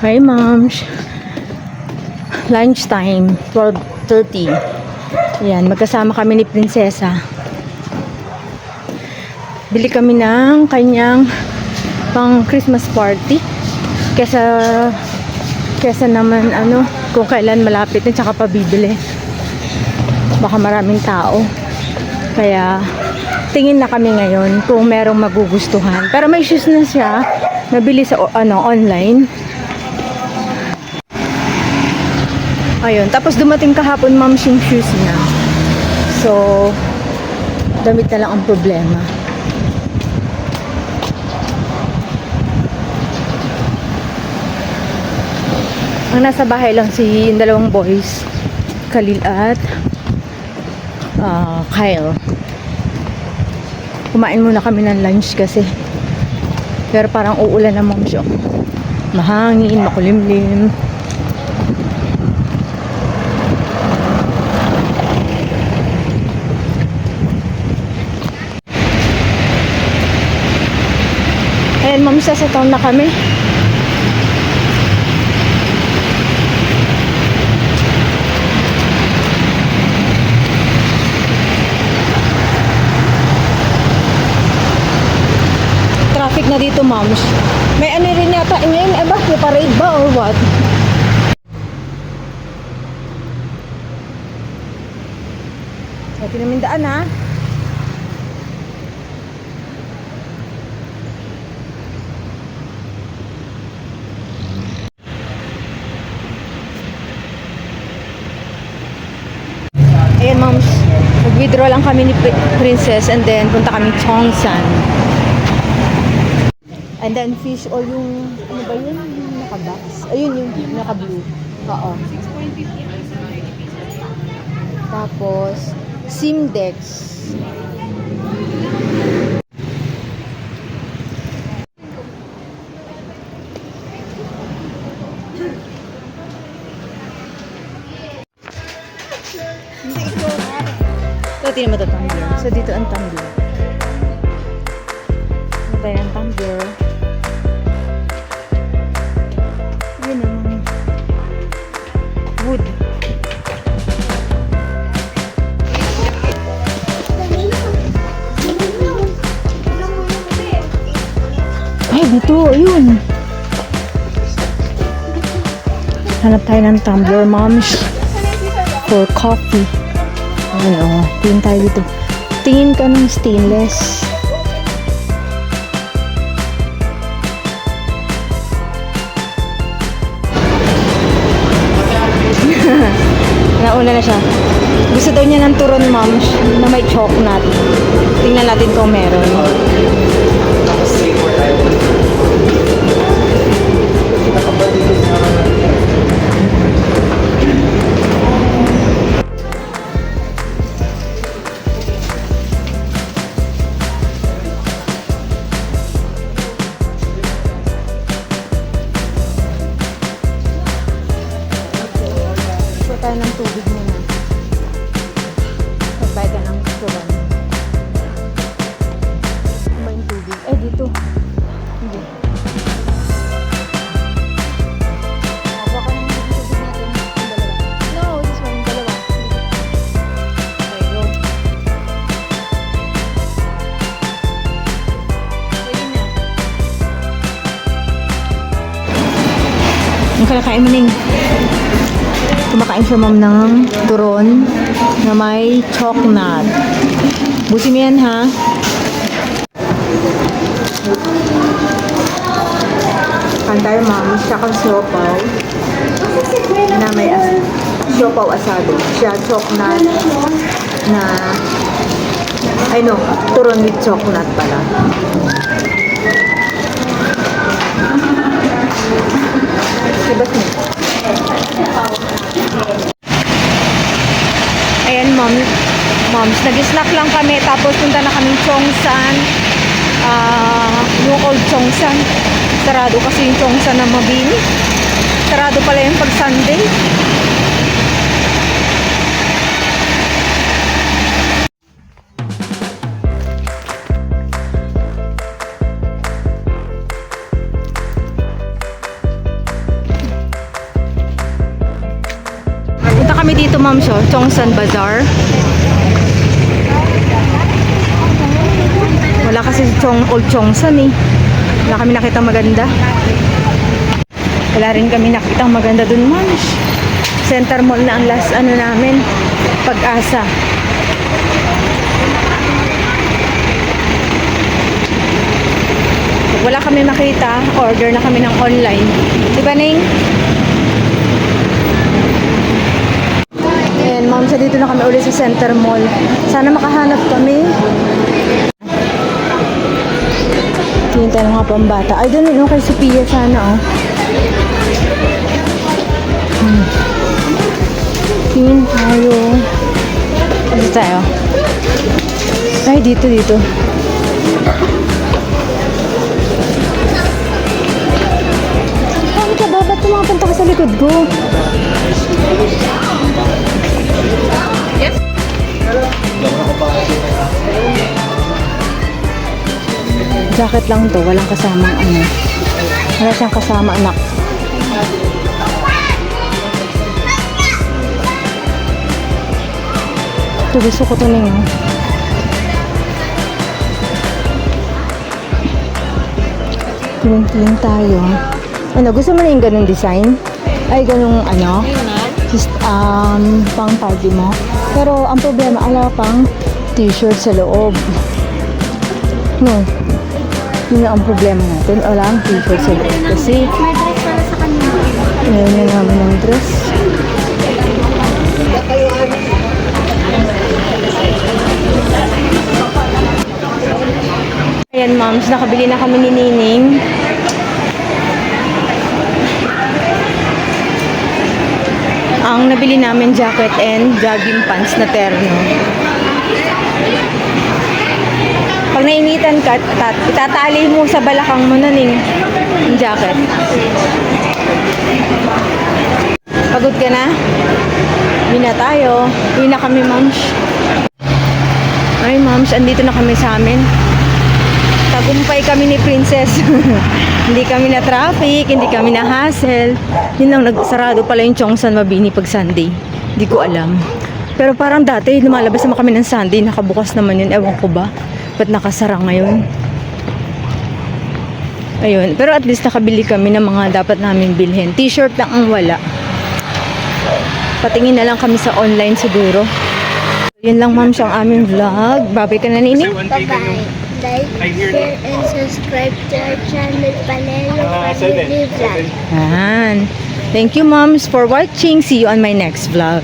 Hi, moms. Lunch time, 12:30. Ayan, magkasama kami ni Prinsesa. Bili kami ng kanyang pang Christmas party. Kesa naman kung kailan malapit na tsaka pabibili. Baka maraming tao. Kaya tingin na kami ngayon kung merong magugustuhan. Pero may shoes na siya. Nabili sa online. Ayun, tapos dumating kahapon moms yung shoes niya. So, damit na lang ang problema. Ang nasa bahay lang yung dalawang boys, Khalil at Kyle. Kumain muna kami ng lunch kasi. Pero parang uulan na moms yun. Mahangin, makulimlim. Ayan, ma'am, sa town na kami. Traffic na dito, ma'am. May rin yata ngayon, ba? May parade ba or what? Pati namin daan, ha? Ayan, moms, nag-withdraw lang kami ni Princess and then punta kami Chongsan. And then fish oil yung, ano ba yun? Yung naka-box. Ayun yung naka-blue. Oo. Tapos, Simdex. So, tingnan mo ito tumbler. So, dito ang tumbler. Ano tayo ang tumbler? Yun naman. Wood. Ay, dito. Ayun. Hanap tayo ng tumbler, moms. For coffee. Ayan, tingin tayo dito. Tingin ka ng stainless. Nauna na siya. Gusto daw niya ng turon, ma'am, na may chocolate. Tingnan natin kung meron. Tayo ng tubig muna. Magbayad ka ng turon. Ano ba yung tubig? Eh, dito. Hindi. Makuha ka ng tubig natin. Yung dalawa. No, this one. Yung dalawa. Okay, go. Pwede na. Ang kalakain mo ning. Kumakain siya, ma'am, ng turon na may chocolate. Buti mo yan, ha? Kain tayo, ma'am. Tsaka siopaw. Na may siopaw asado. Siya chocolate na turon with chocolate pala. Diba niya? Ayan, moms, nag-snack lang kami tapos punta na kaming Chongsan, yung old Chongsan. Sarado kasi yung Chongsan na Mabini. Sarado pala yung pag Sunday. ma'am, so, Chongsan Bazaar. Wala kasi Old Chongsan eh. Wala kami nakita maganda. Wala rin kami nakita maganda dun, ma'am. Center Mall na ang last ano namin. Pag-asa. Wala kami makita, order na kami ng online. Diba, Ning? And ma'am, sa dito na kami ulit sa Center Mall. Sana makahanap kami. Tingin tayo mga pambata. Ay, doon yun, kay Sophia sana, oh. Tingin tayo. Dito tayo. Ay, dito. Bakit ka ba? Ba't tumapunta ka sa likod ko? Yes. Jacket lang to, walang kasamang ano. Wala siyang kasama anak. Ito, gusto ko to ninyo. Tingin tayo. Ano, gusto mo na yung ganung design? Ay, ganung ano? Just, pang party mo. Pero, ang problema, ala pang t-shirt sa loob. No. Yun ang problema natin. Wala ang t-shirt sa loob. Kasi, May dress pala sa kanila. ngayon na namin ang dress. Ayan, moms. Nakabili na kami ni Nining. Ang nabili namin jacket and jogging pants na terno. Pag nainitan ka, itatali mo sa balakang mo na ning yung jacket. Pagod ka na? Uwi na tayo. Uwi na kami, moms. Ay, moms, andito na kami sa amin. Tagumpay kami ni Princess. Hindi kami na traffic, hindi kami na hassle. Yun lang, nagsarado pala yung Chongsan Mabini pag Sunday. Hindi ko alam. Pero parang dati, lumalabas naman kami ng Sunday, nakabukas naman yun. Ewan ko ba? Ba't nakasara ngayon? Ayun. Pero at least nakabili kami ng mga dapat namin bilhin. T-shirt lang ang wala. Patingin na lang kami sa online siguro. Yun lang, ma'am, siyang aming vlog. Babay ka na, Nini? Bye-bye. Like, share, and subscribe to our channel, Panelo Family Vlog. Thank you, moms, for watching. See you on my next vlog.